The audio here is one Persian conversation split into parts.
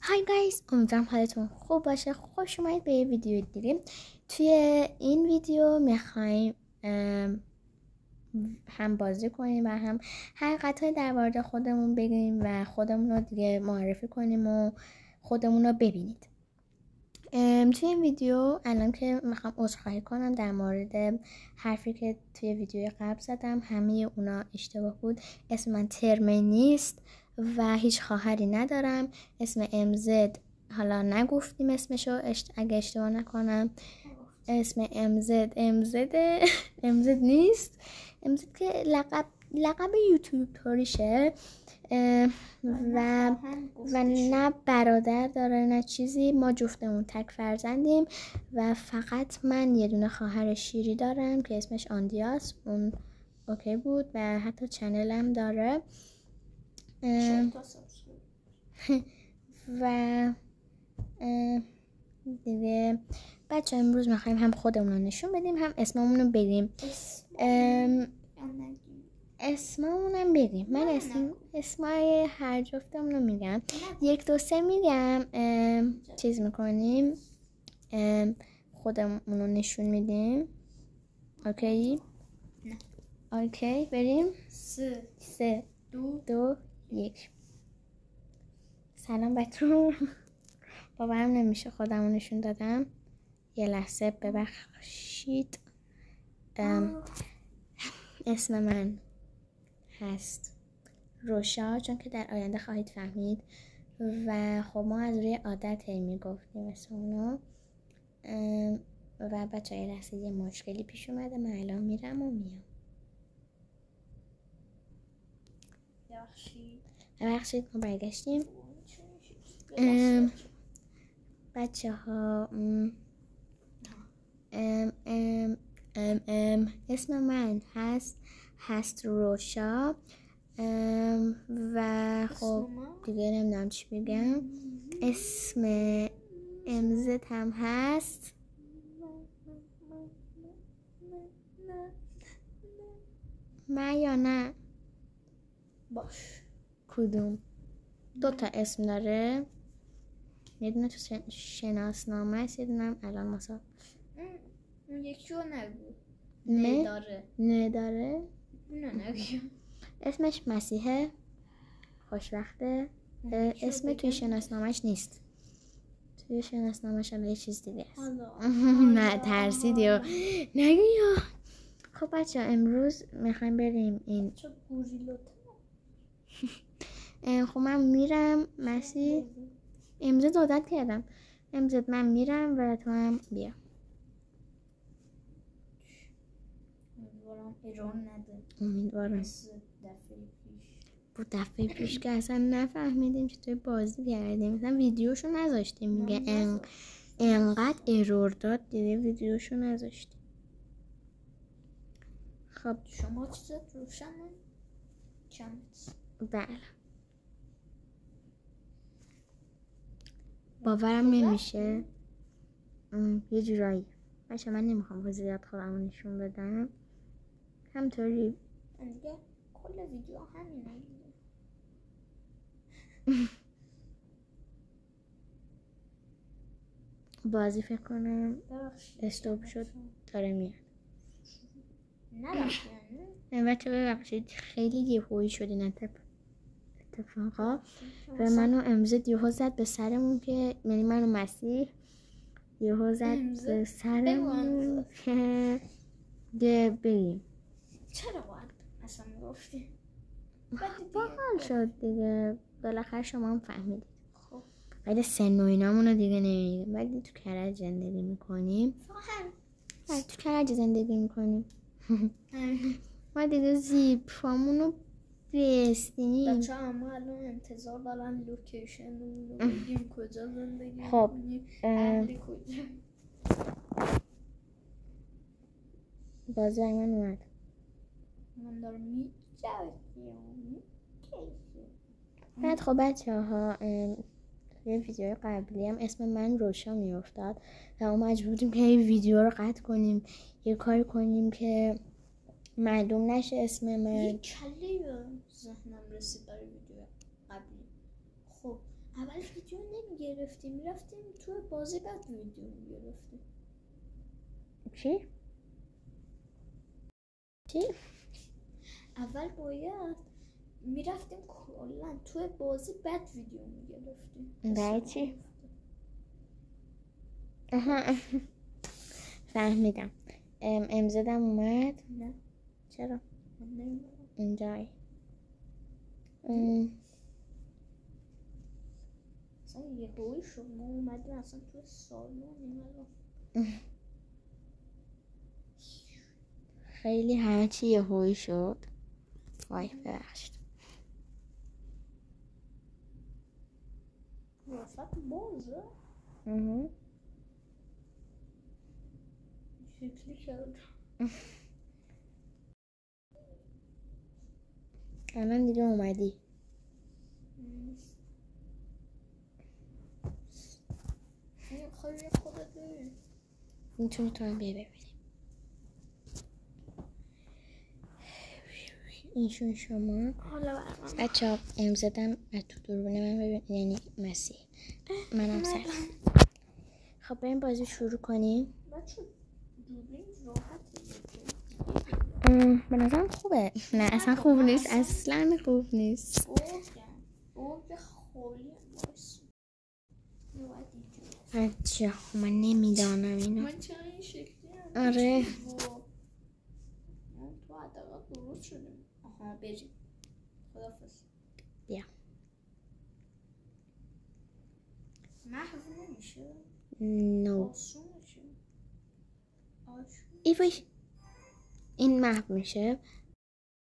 های گایز، امیدوارم حالتون خوب باشه. خوش اومدید به یه ویدیو دیگه. توی این ویدیو میخوایم هم بازی کنیم و هم حقیقت‌های در مورد خودمون بگیم و خودمون رو دیگه معرفی کنیم و خودمون رو ببینید. توی این ویدیو الان که میخوام عذرخواهی کنم در مورد حرفی که توی ویدیو قبل زدم. همه اونا اشتباه بود. اسم من ترمه نیست و هیچ خواهری ندارم. اسم امزد حالا نگفتیم اسمشو، اگه اشتباه نکنم اسم امزد نیست. امزد که لقب یوتیوب طوریشه و نه برادر داره نه چیزی. ما جفتمون تک فرزندیم و فقط من یه دونه خواهر شیری دارم که اسمش آندیاس. اون اوکی بود و حتی چنلم داره و دیگه بچه امروز میخوایم هم خودمون رو نشون بدیم هم اسممون رو بگیم. اسممونم بگیم. من اسمای هر جفتمون رو میگم، 1 2 3 میگم، چیز میکنیم، خودمون رو نشون میدیم. اوکی؟ نه اوکی بریم. 3 2 1. سلام بچه‌ها. باورم نمیشه خودمو نشون دادم. یه لحظه ببخشید. اسم من هست روشا، چون که در آینده خواهید فهمید و خب ما از روی عادت میگفتیم اسمونو و بچه های لحظه یه مشکلی پیش اومده. من الان میرم و میام. ببخشید ما برگشتیم. بچه ها اسم من هست روشا و خب دیگه نمیدونم چی بگم. اسم امزد هم هست. من یا نه باش کدوم؟ 2 تا اسم داره. یه دونه تو شناسنامه است، یه دونه هم الان مثلا اون یکی رو نگو. نه داره. نه نگو. اسمش مسیحه. خوشبخته. اسم توی شناسنامهش نیست. توی شناسنامهش هم یه چیز دیگه است. نه ترسیدی و نگو یا. خب بچه امروز میخوایم بریم این خب من میرم مسیح. امزد عادت کردم. امزد من میرم و تو هم بیا. امیدوارم. دفعه پیش که اصلا نفهمیدیم چطور بازی کردیم، مثلا ویدیوشو نذاشتیم. میگه انقدر ارور داد دیگه ویدیوشو نذاشتیم. خب شما چیزت روشنه؟ چند؟ بله باورم نمیشه. یه جورایی باشه. من نمیخوام زیاد خودمو نشون بدم. همطوری دیگه کل ویدیو همینه. بازی فکر کنم استوب شد داره میاد. نه بچه ببخشید خیلی یهویی شد این اتفاقا و منو امزد یهو زد به سرمون که یعنی منو مسیح یهو زد به سرمون که بگیم. چرا باید اصلا میگفتی؟ باحال شد دیگه. بالاخره شما هم فهمیدید. خب ولی سن و اینامونو دیگه نمیدیم. ولی تو کرج زندگی میکنیم. تو کرج زندگی میکنیم. ما دیگه زیپامونو بستیم. بچه اما الان انتظار دارن لوکیشن رو بگیم کجا زندگی خب اهلی کجا. بازی من اومد. من دارم میجوزیم. بعد خب بچه ها یه ویدیو قبلی هم اسم من روشا میافتاد و ما مجبور بودیم که این ویدیو رو قطع کنیم، یه کاری کنیم که معلوم نشه اسم من. یه کلی به ذهنم رسید برای ویدیو قبلی. خب اول ویدیو نمیگرفتیم، میرفتیم تو بازی بعد ویدیو میگرفتیم. چی؟ اول باید میرفتیم کلا تو بازی بعد ویدیو میگرفتیم. برای چی؟ آها فهمیدم. امزدم اومد. نه چرا؟ من نمیدونم. اینجای اصلا یه هایی شد ما اومدیم اصلا تو سالونیم الان. خیلی همه چی یهویی شد. وای ببخشید. وسط بازه شکلی کرد. الان دیگه اومدی. خیلی خودت ببین. میتونی تو هم بیا ببینیم. اینشون شما. حالا برام بچه ها امزدم از تو دوربین من ببین، یعنی مسیح. منم سر. خب بریم بازی شروع کنیم. بچه دوربین راحته. به نظرم خوبه. نه اصلا خوب نیست. اصلا خوب نیست. اوه خالی باشه. بچه من نمیدانم اینو. من چرا این شکلی هم؟ آره من تو حداقل درست شدیم. آها بریم. خدافظ. بیا. محو نمیشه؟ نو. آسون میشه. ای وای. این محو میشه.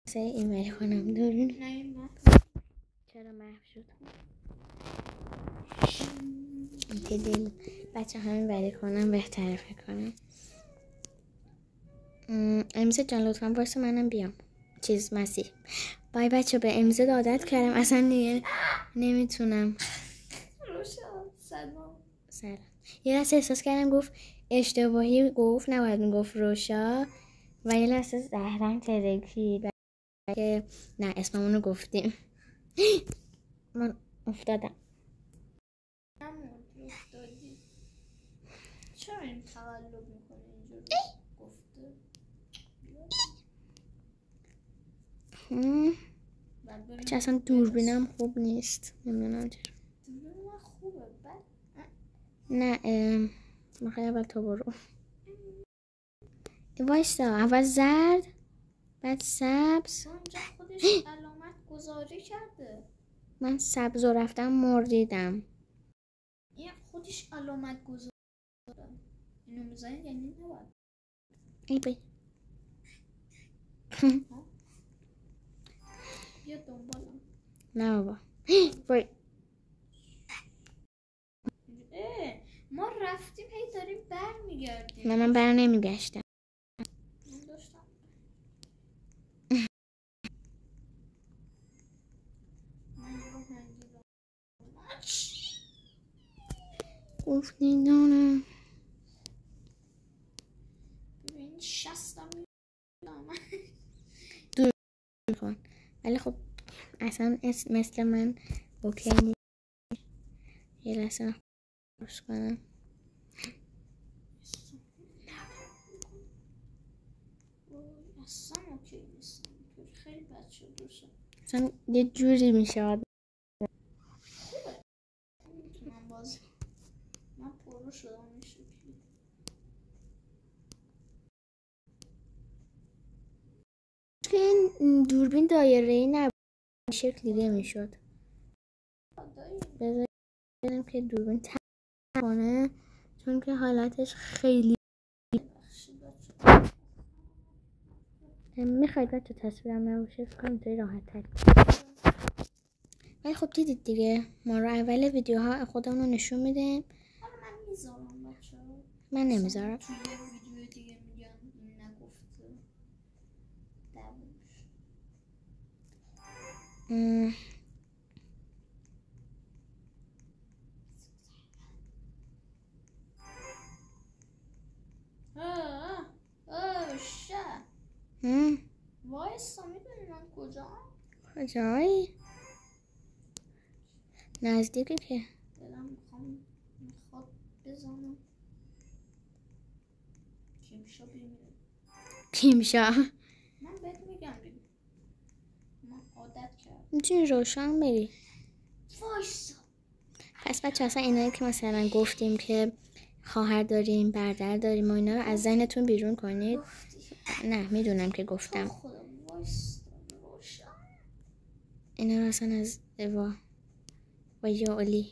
مثلا ایمیل کنم دوربین. نه این محو. چرا محو شد؟ که دل بچه همین ولی کنم بهتره فکر کنم. امزه جان لطفا باشه منم بیام. چیز مسیح. بای بچه به امزه عادت کردم اصلا دیگه نمیتونم. روشا سلام. یه لحظه احساس کردم گفت اشتباهی گفت، نباید میگفت روشا و یه لحظه زهرم ترکید که نه اسممونو گفتیم. من افتادم. افتادی. چرا این تقلب میکنه اینجوری گفته؟ بچه اصلا دوربینم خوب نیست. نمیدونم چرا. دوربین من خوبه بعد نه میخوای اول تو برو. وایستا اول زرد بعد سبز. اونجا خودش علامت گذاری کرده. من سبز رو رفتم مردیدم. این خودش علامت گذاری کرده. اینو میزنید یعنی نباید. ای بای. بیا دنبالم. نه بابا. وای. ما رفتیم هی داریم بر میگردیم. نه من بر نمیگشتم. من داشتم گفتی دانم. ببین شستم دور کن. ولی خب اصلا مثل من اوکی نیست. یه لحظه درست کنم. اصلا اوکی نیست. خیلی بد شد روشا. اصلا یه جوری میشه. خوبه میتونم باز من پرو شدم این شکلی. که این دوربین دایره‌ای نبود شکل دیگه میشد. بذاریم که دوربین کنه چون که حالتش خیلی میخواید بچه تصویرم نباشه فکر کنم توی راحت تر. ولی خب دیدید دیگه ما رو اول ویدیوها خودمون رو نشون میدیم. حالا من میذارم بچه ها. من نمیذارم. توی یه ویدیو دیگه میگم این نگفته دومش. وایسا میدونی من کجا؟ کجایی؟ نزدیکی که دلم میخواد بزنم کیمشا بمیره. کیمشا من بهت میگم دیگه، من عادت کردم. میتونی روشن بری. وایسا. پس بچه اصلا اینایی که مثلا گفتیم که خواهر داریم برادر داریم و اینا رو از ذهنتون بیرون کنید. نه میدونم که گفتم. خدا وایسا روشن. اینا رو اصلا از و یا علی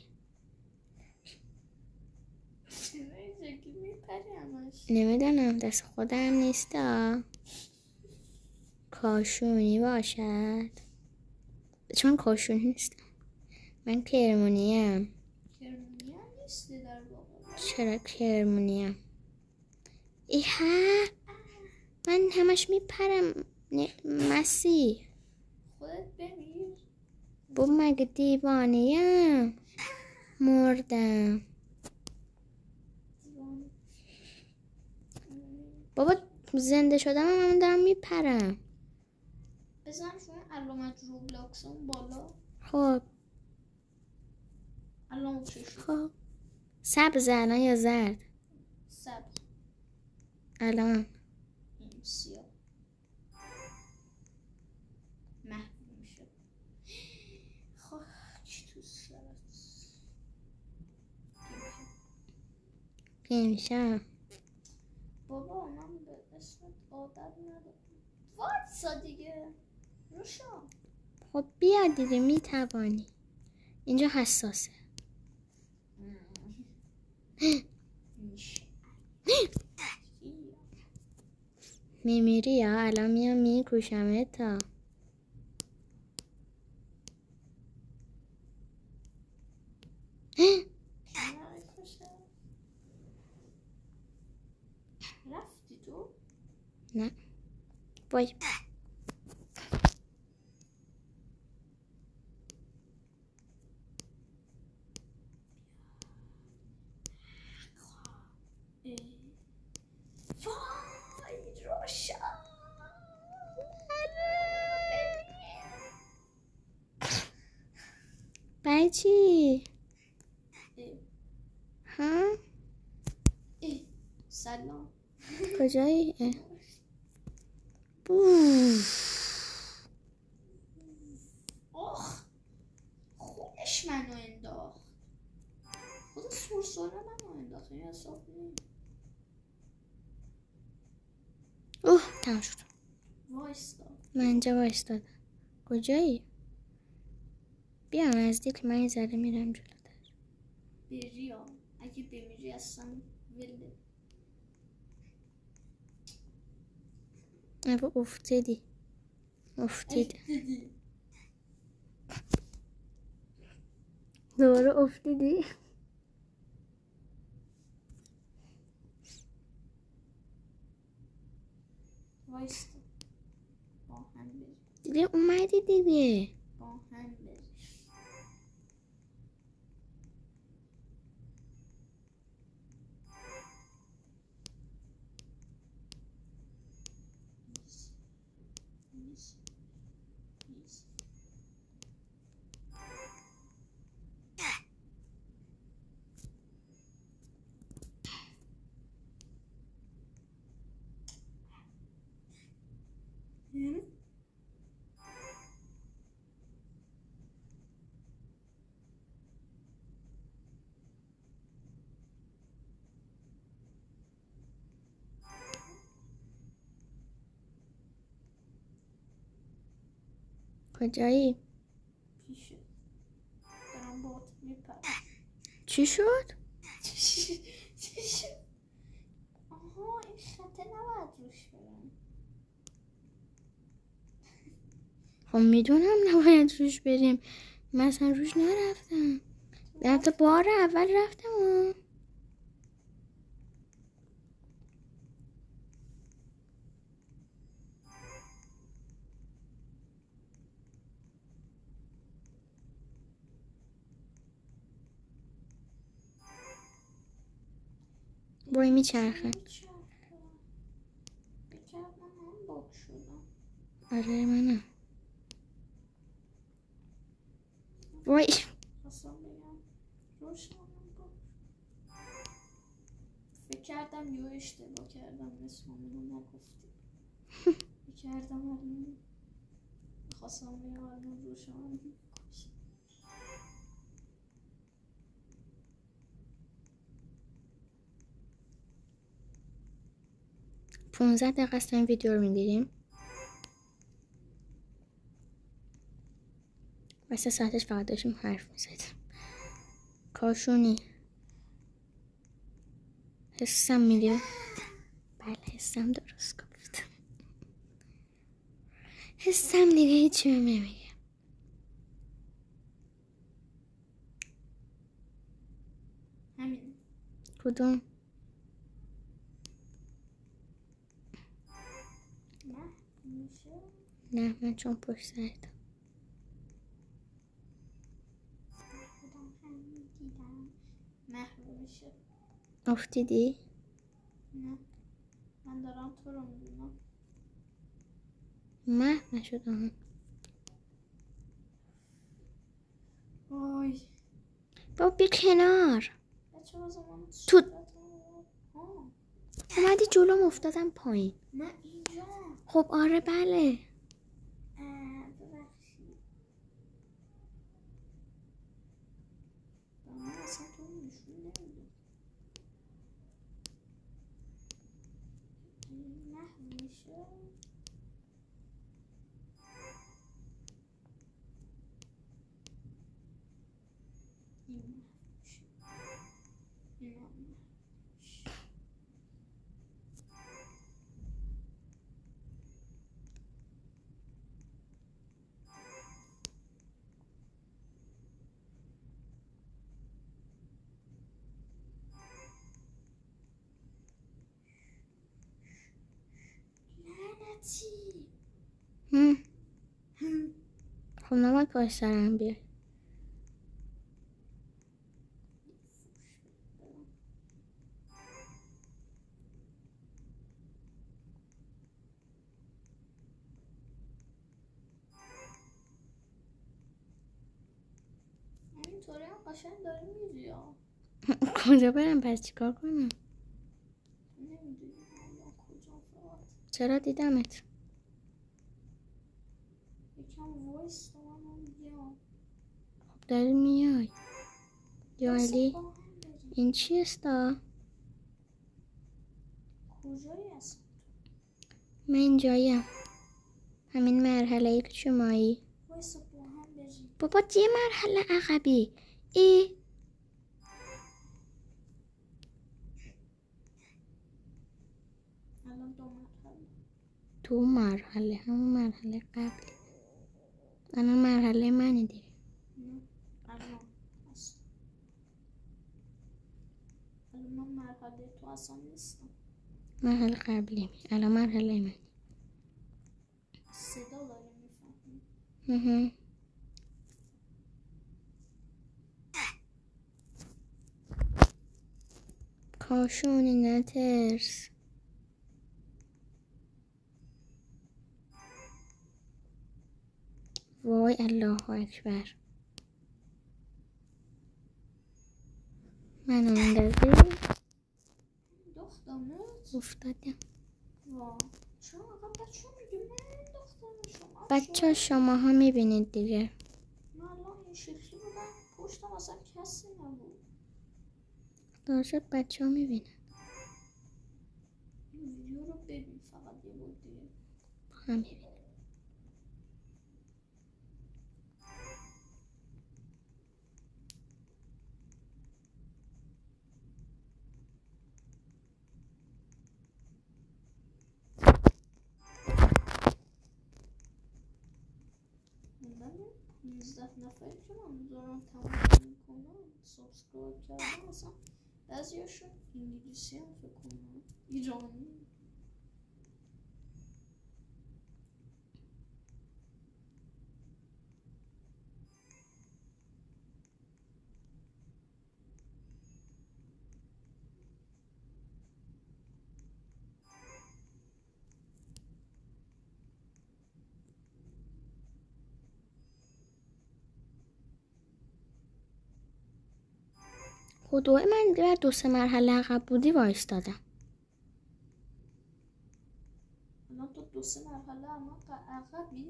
نمیدونم، دست خودم نیستا، کاشونی باشد، چون کاشونی نیستم، من کرمونیم. کرمونی هم نیستی در واقع. چرا کرمونیم؟ ایها من همش میپرم. مسی خودت بمیر. با مگه دیوانیم؟ مردم بابا، زنده شدم من دارم میپرم. بزن شما علامت روبلاکس اون بالا. خب الان چه شد؟ خب سبز الان یا زرد؟ سبز. الان این سیاه محبوب میشه. خب چی تو سرت؟ کیمشا بابا من به اسمت عادت ندارم. واتسا دیگه روشا. خب بیا دیگه میتوانی، اینجا حساسه. میمیری یا الان میام میکوشم تا رفتی تو؟ نه وای وای روشا. برای چی؟ ها؟ سلام. کجایی؟ آخ خودش منو انداخت. خود سرسره منو انداخت. این حساب نیست. تمام شد. وایستا. من اینجا وایستادم. کجایی؟ بیا نزدیک، من یه ذره میرم جلوتر. بری ها، اگه بمیری اصلا وله. افتیدی دوباره افتیدی. وایستا با هم بری. دیگه اومدی دیگه. با هم بری. کجایی؟ پیشه دارم باهات میپرم. چی شد؟ چی شد؟ آها این خطه نباید روش برم. خب میدونم نباید روش بریم، من اصلا روش نرفتم. حتی بار اول رفتم. برای میچرخه. بکرد من باک شدم. آره منم. وای خواستم کردم یه اشتباه کردم اسممونو نگفتیم. کردم الان میخواستم بگم الان رو شما 15 دقیقه است این ویدیو رو میگیریم. و 3 ساعتش فقط داشتیم حرف میزدیم. کاشونی حسم میگه. بله حسم درست گفت. حسم دیگه هیچی نمیگه. همین کدوم؟ نه میشه نه من چون پشت سرتم خودم همین دیدم محروم میشه. افتیدی؟ نه من دارم تو رو میبینم. محو نشدم. وای بابا بی کنار. بچه بازم من تو ها اومدی جلوم افتادم پایین. نه اینجا. خب آره بله. ببخشید من اصلا تو رو نشون نمیدم. محروم میشه. این محروم میشه. این محروم میشه. لعنتی. خب نباید پشت سرم بیای. اینطوری هم قشنگ داری میری یا کجا برم پس چیکار کنم؟ نمیدونی یا کجا فقط چرا دیدمت؟ یکم وایس تو من بیام. خب داری میای جالی. با هم بریم. این چیستا؟ کجایی هست؟ من اینجایم. همین مرحله ای که شمایی. وایس با هم بریم. بابا یه مرحله عقبی. ای الان 2 مرحله. 2 مرحله همون مرحله قبلی. الان مرحله منی دیگه. نه الان هست. الان من مرحله تو اصلا نیستم. مرحله قبلی الان مرحله من. صدا داری میفهمی؟ کاشونی نترس. وای الله اکبر. منو اندازی دختمت؟ افتادم. وا چرا آقا بچه میگه من دختم شما بچه شما ها میبینید دیگه. من الان این شکلی بودم پشتم اصلا کسی نبود. داشت بچه ها میبینن. این ویدیو رو ببین فقط یه بود دیگه هم میبینن. من 15 نفری که من دارم تمام میکنم سابسکرایب کردم اصلا بعضیاشون انگلیسی هم فکر کنم ایرانی. خدوه من دیگه 2-3 مرحله عقب بودی وایستادم. دو سه مرحله اما عقبی.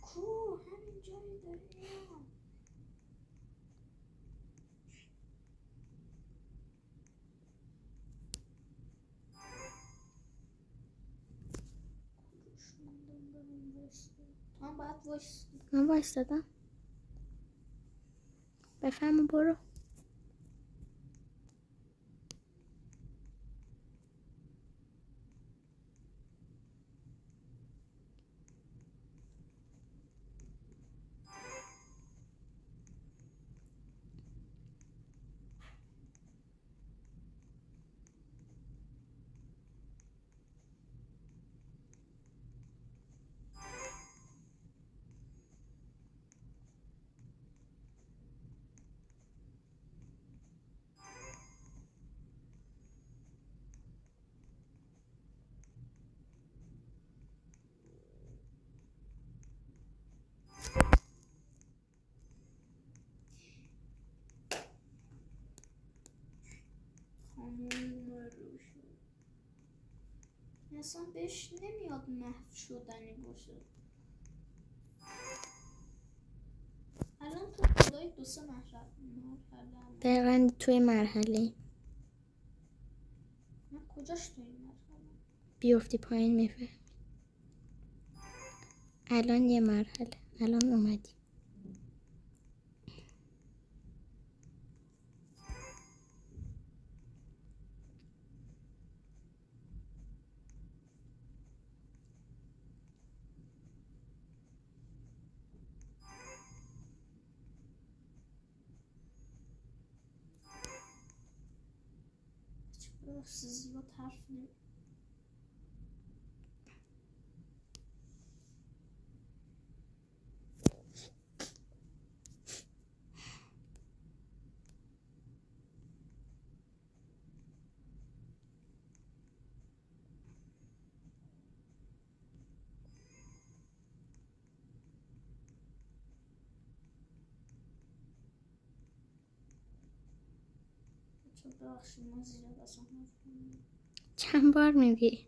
کو همین جایی داریم. من باید وایستی. من وایستادم. بفهم برو. اصلا بهش نمیاد محو شدنی باشه. الان تو خدای دو سه مرحله دقیقا توی مرحله. من کجاش توی مرحله؟ بیفتی پایین میفهمی. الان یه مرحله. الان اومدی. زیاد حرف نمی ببخشید من زیاد اصلا حرف نمی چند بار میگی؟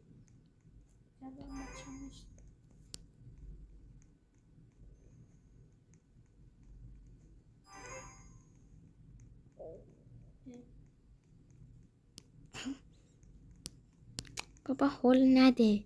بابا هول نده.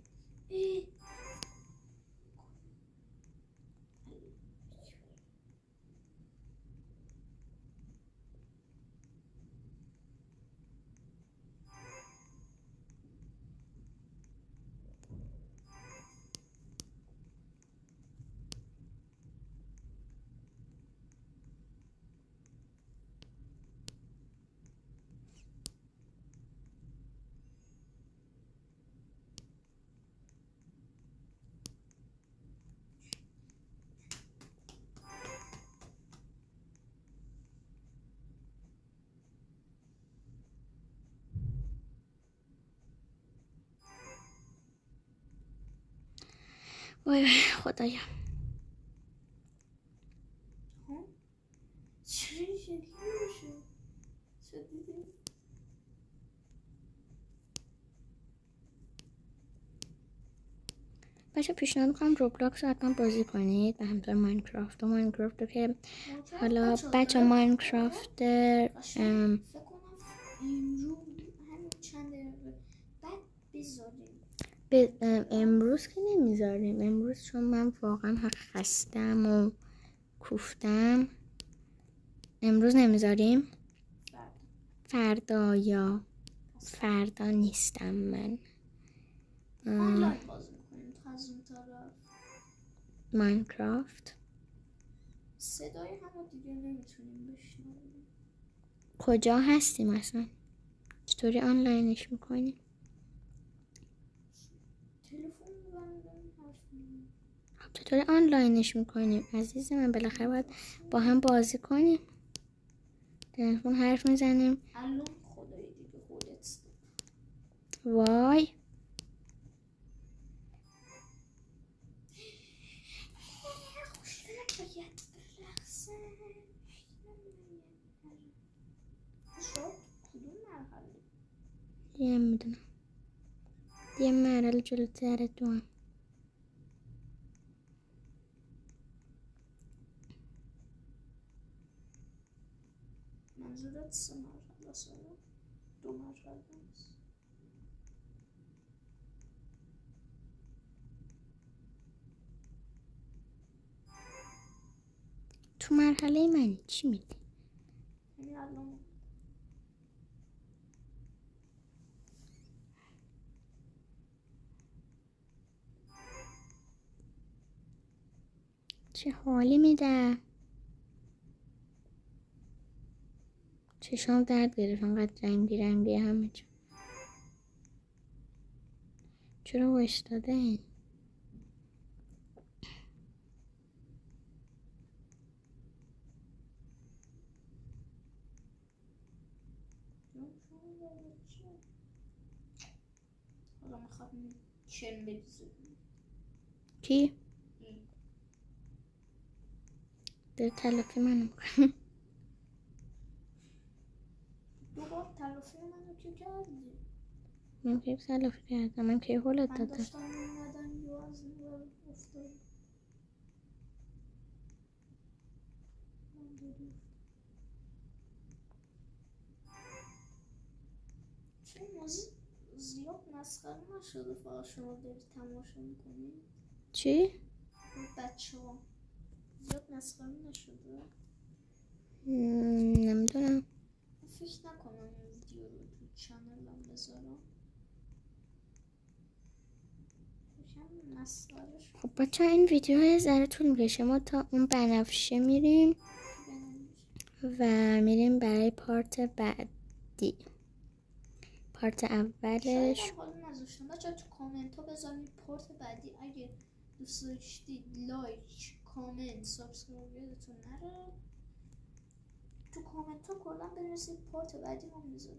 وای خدایا. چرا این شکلی میشه؟ شدیدی؟ بچه پیشنهاد میکنم روبلاکس رو حتما بازی کنید به همطور ماینکرافت و ماینکرافت رو که حالا بچه ماینکرافت فکر کنم امروز همین چند دقیقه بعد بذاریم. امروز که نمیذاریم. امروز چون من واقعا خستم و کوفتم. امروز نمیذاریم. فردا یا فردا نیستم من. آنلاین بازی میکنیم از اون طرف ماینکرافت. صدای همو دیگه نمیتونیم بشنویم. کجا هستیم اصلا؟ چطوری آنلاینش میکنیم؟ تلفن میبرم حرف میزنیم. چطوری آنلاینش میکنیم عزیز من؟ بالاخره باید با هم بازی کنیم. تلفن حرف میزنیم. الان خدای دیگه خودت. وای نمیدونم. یه مرحله جلوتر تو هم. منظورت 3 مرحله است؟ 2 مرحله است. تو مرحله منی چی میدی؟ یعنی الان چه حالی میده. چشام درد گرفت انقدر رنگی رنگی همه جا. چرا وایستاده این؟ حالا میخواد چن بریزه. کی؟ در تلافی منو میکنم. دوبار تلافی منو که کردی؟ من که تلافی کردم. من که حالت من دادم. داشتم میمدن یو از این ور افتاد. چه موزی زیاد مسخره نشده فقط شما داری تماشا میکنی؟ چی؟ بچه ها زیاد مسخره نشده؟ نمیدونم. فکر نکنم این ویدیو رو تو چنلم بذارم. فکرم مسخره شد. خب بچه این ویدیو ذره طول میکشه. ما تا اون بنفشه میریم و میریم برای پارت بعدی. پارت اولش شاید حالا نذاشتم. بچه تو کامنت ها بذارید پارت بعدی. اگه دوست داشتید لایک، کامنت، سابسکرایب یادتون نره. تو کامنت ها کلا بنویسید پارت بعدی رو میذارم.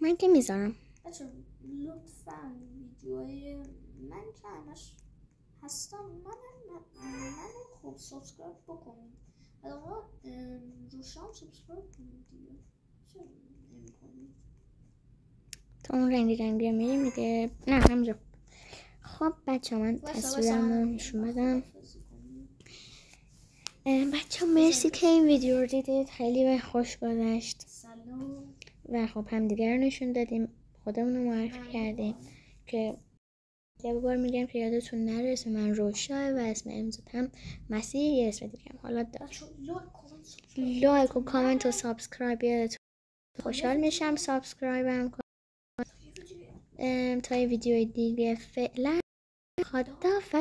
من که میذارم. بچه لطفا ویدیوهای من که همش هستم من خوب سابسکرایب بکنید. الان روشم سابسکرایب کنید دیگه. چرا نمی کنید؟ تا اون رنگی میریم دیگه. نه همجا. خب بچه من تصویرمو نشون بدم. بچه مرسی که این ویدیو رو دیدید. خیلی خوش گذشت. سلام. و خب هم دیگه رو نشون دادیم. خودمون رو معرفی کردیم که یه بار میگم که یادتون نره اسم من روشاه و اسم امضات هم مسیح. یه اسم دیگه هم حالا دارم. لایک و کامنت و سابسکرایب یادتون. خوشحال میشم سابسکرایبم کن. تا یه ویدیو دیگه فعلا خداحافظ.